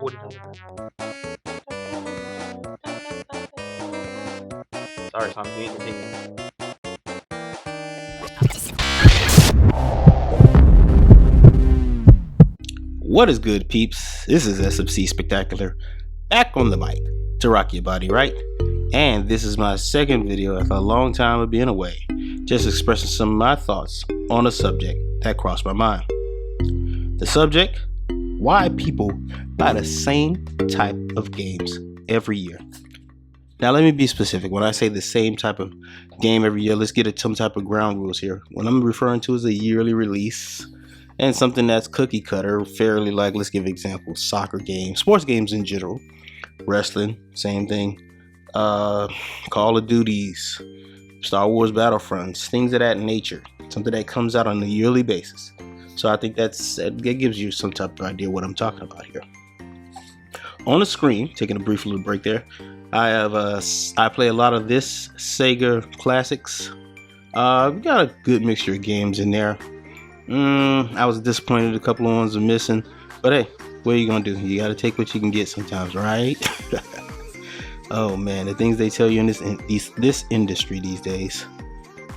Sorry, Tom. You need to continue. What is good, peeps? This is SMC Spectacular, back on the mic to rock your body, right? And this is my second video after a long time of being away, just expressing some of my thoughts on a subject that crossed my mind. The subject: why people buy the same type of games every year. Now, let me be specific. When I say the same type of game every year, let's get some type of ground rules here. What I'm referring to is a yearly release and something that's cookie cutter, fairly like, let's give examples, soccer games, sports games in general, wrestling, same thing, Call of Duties, Star Wars Battlefronts, things of that nature, something that comes out on a yearly basis. So I think that gives you some type of idea what I'm talking about here. On the screen, taking a brief little break there, I play a lot of this Sega classics. We got a good mixture of games in there. I was disappointed a couple of ones are missing, but hey, what are you gonna do? You gotta take what you can get sometimes, right? Oh man, the things they tell you in this industry these days.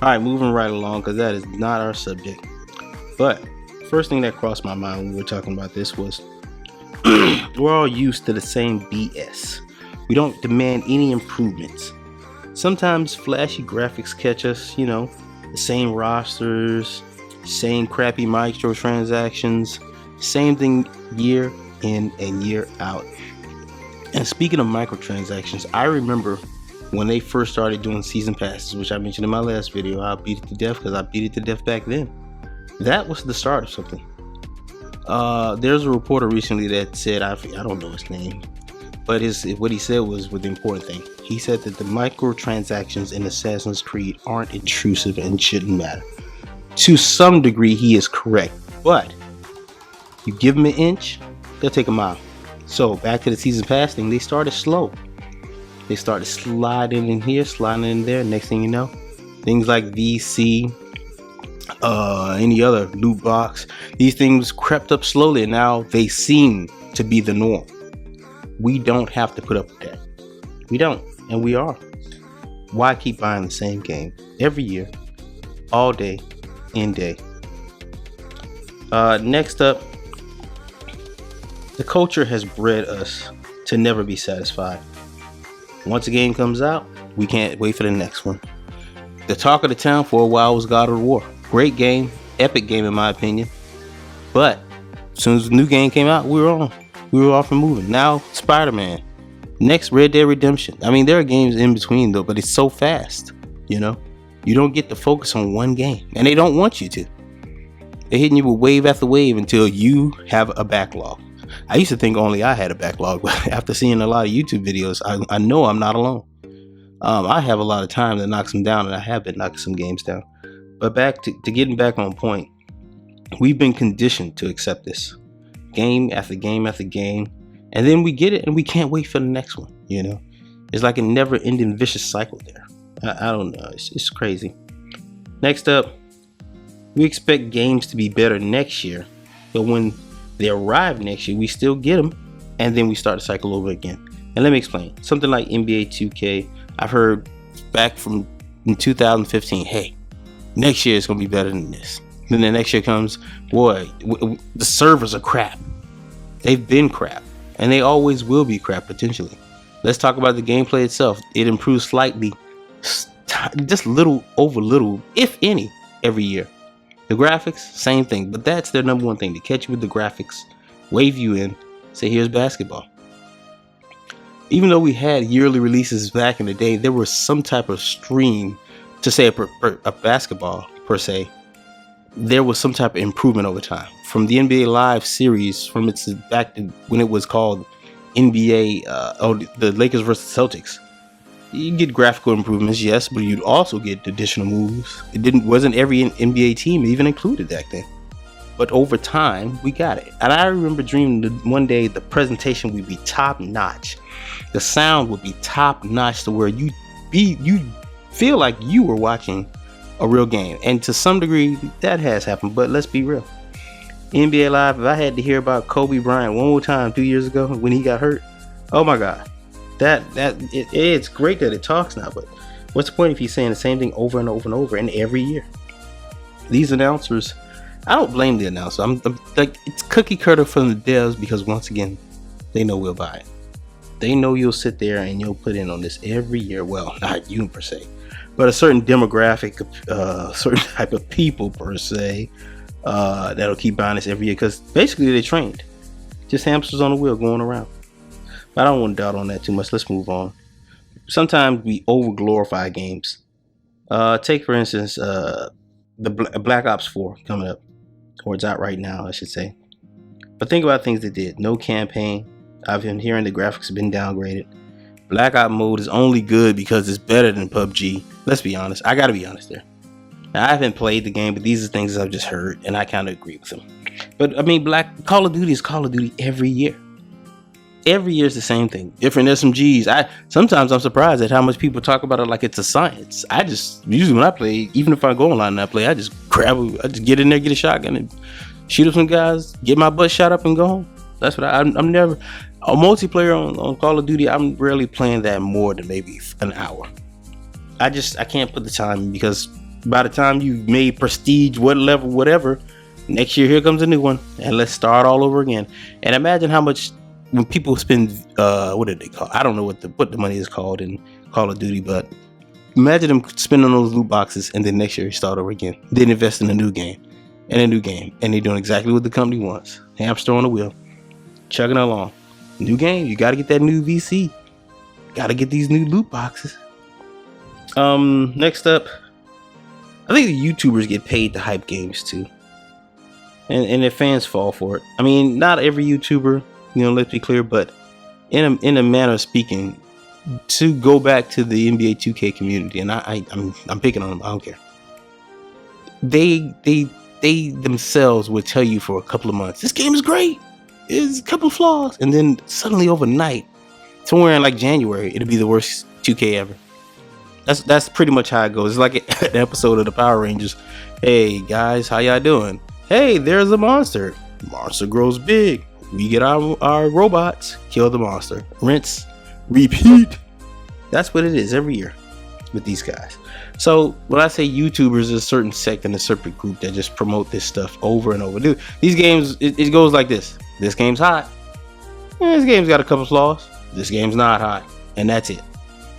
All right, moving right along, because that is not our subject. But first thing that crossed my mind when we were talking about this was we're all used to the same BS. We don't demand any improvements. Sometimes flashy graphics catch us, the same rosters, same crappy microtransactions, same thing year in and year out. And speaking of microtransactions, I remember when they first started doing season passes, which I mentioned in my last video. I beat it to death because I beat it to death back then. That was the start of something. There's a reporter recently that said, I don't know his name, but what he said was the important thing. He said that the microtransactions in Assassin's Creed aren't intrusive and shouldn't matter. To some degree, he is correct, but you give them an inch, they'll take a mile. So back to the season pass thing, they started slow. They started sliding in here, sliding in there. Next thing you know, things like VC, any other loot box, these things crept up slowly, and now they seem to be the norm. We don't have to put up with that. We don't, and we are. Why keep buying the same game every year, all day, in day? Next up, the culture has bred us to never be satisfied. Once a game comes out, we can't wait for the next one. The talk of the town for a while was God of War. Great game, epic game in my opinion. But as soon as the new game came out, we were off and moving. Now Spider-Man, next Red Dead Redemption. I mean, there are games in between though, but it's so fast. You don't get to focus on one game, and they don't want you to. They're hitting you with wave after wave until you have a backlog. I used to think only I had a backlog, but after seeing a lot of YouTube videos, I know I'm not alone. I have a lot of time that knocks them down, and I have been knocking some games down. But back to getting back on point, we've been conditioned to accept this game after game after game, and then we get it and we can't wait for the next one. It's like a never-ending vicious cycle there. I don't know, it's crazy. Next up, we expect games to be better next year, but when they arrive next year, we still get them, and then we start the cycle over again. And let me explain. Something like NBA 2K, I've heard back from in 2015, hey, next year is going to be better than this. Then the next year comes, boy, the servers are crap. They've been crap, and they always will be crap potentially. Let's talk about the gameplay itself. It improves slightly, just little over little, if any, every year. The graphics, same thing, but that's their number one thing, to catch you with the graphics, wave you in, say here's basketball. Even though we had yearly releases back in the day, there was some type of stream to say a basketball per se. There was some type of improvement over time. From the NBA Live series, from its back to when it was called NBA, the Lakers versus Celtics. You get graphical improvements, yes, but you'd also get additional moves. Wasn't every NBA team even included back then. But over time, we got it. And I remember dreaming that one day the presentation would be top notch. The sound would be top notch to where you feel like you were watching a real game. And to some degree, that has happened. But let's be real. NBA Live, if I had to hear about Kobe Bryant one more time 2 years ago when he got hurt, oh my God. It's great that it talks now, but what's the point if he's saying the same thing over and over and over and every year? These announcers, I don't blame the announcer. I'm like, it's cookie cutter from the devs because once again, they know we'll buy it. They know you'll sit there and you'll put in on this every year. Well, not you per se, but a certain demographic, certain type of people per se, that'll keep buying this every year because basically they're trained. Just hamsters on the wheel going around. But I don't want to doubt on that too much. Let's move on. Sometimes we over glorify games. Take for instance, the Black Ops 4 coming up, or it's out right now, I should say. But think about things they did. No campaign. I've been hearing the graphics have been downgraded. Black Ops mode is only good because it's better than PUBG. Let's be honest. I gotta be honest there. Now, I haven't played the game, but these are things I've just heard, and I kind of agree with them. But I mean, Call of Duty is Call of Duty every year. Every year is the same thing. Different SMGs. Sometimes I'm surprised at how much people talk about it like it's a science. I just usually when I play, even if I go online and I play, I just get in there, get a shotgun, and shoot up some guys, get my butt shot up, and go home. That's what I'm never a multiplayer on Call of Duty. I'm rarely playing that more than maybe an hour. I can't put the time in because by the time you've made prestige, what level, whatever, next year here comes a new one, and let's start all over again. And imagine how much. When people spend, what did they call? I don't know what the money is called in Call of Duty, but imagine them spending those loot boxes and then next year you start over again. Then invest in a new game, and they're doing exactly what the company wants. Hamster on the wheel, chugging along. New game, you got to get that new VC. Got to get these new loot boxes. Next up, I think the YouTubers get paid to hype games too, and their fans fall for it. I mean, not every YouTuber. Let's be clear, but in a manner of speaking, to go back to the NBA 2K community, and I'm picking on them. I don't care. They themselves will tell you for a couple of months, this game is great. It's a couple of flaws, and then suddenly overnight, somewhere in like January, it'll be the worst 2K ever. That's pretty much how it goes. It's like an episode of the Power Rangers. Hey guys, how y'all doing? Hey, there's a monster. Monster grows big. We get our robots, kill the monster, rinse, repeat. That's what it is every year with these guys. So when I say YouTubers, there's a certain sect and a certain group that just promote this stuff over and over. Dude, these games, it goes like this. This game's hot. This game's got a couple flaws. This game's not hot. And that's it.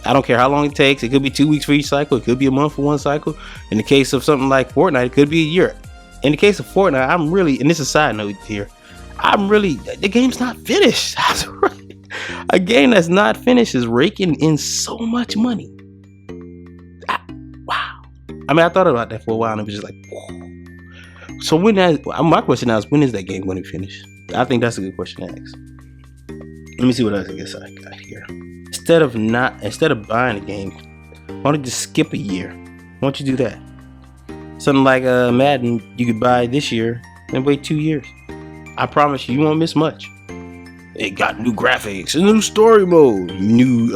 I don't care how long it takes. It could be 2 weeks for each cycle. It could be a month for one cycle. In the case of something like Fortnite, it could be a year. In the case of Fortnite, I'm really, and this is a side note here, the game's not finished. That's right. A game that's not finished is raking in so much money. Wow. I mean, I thought about that for a while and it was just like, whoa. So my question now is, when is that game going to finish? I think that's a good question to ask. Let me see what else I guess I got here. Instead of buying a game, why don't you just skip a year? Why don't you do that? Something like Madden, you could buy this year and wait 2 years. I promise you won't miss much. It got new graphics, a new story mode, new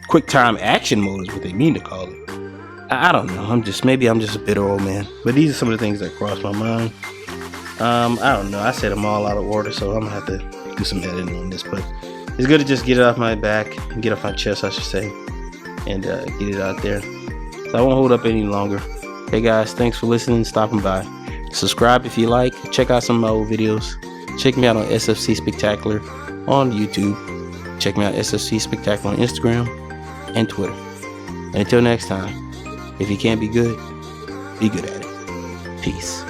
quick time action mode is what they mean to call it. I don't know. Maybe I'm just a bitter old man. But these are some of the things that cross my mind. I don't know. I said them all out of order, so I'm gonna have to do some editing on this. But it's good to just get it off my back, get off my chest, I should say, and get it out there. So I won't hold up any longer. Hey guys, thanks for listening, stopping by. Subscribe if you like. Check out some of my old videos. Check me out on SFC Spectacular on YouTube. Check me out SFC Spectacular on Instagram and Twitter. And until next time, if you can't be good at it. Peace.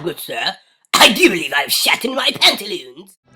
Good sir, I do believe I've shat in my pantaloons.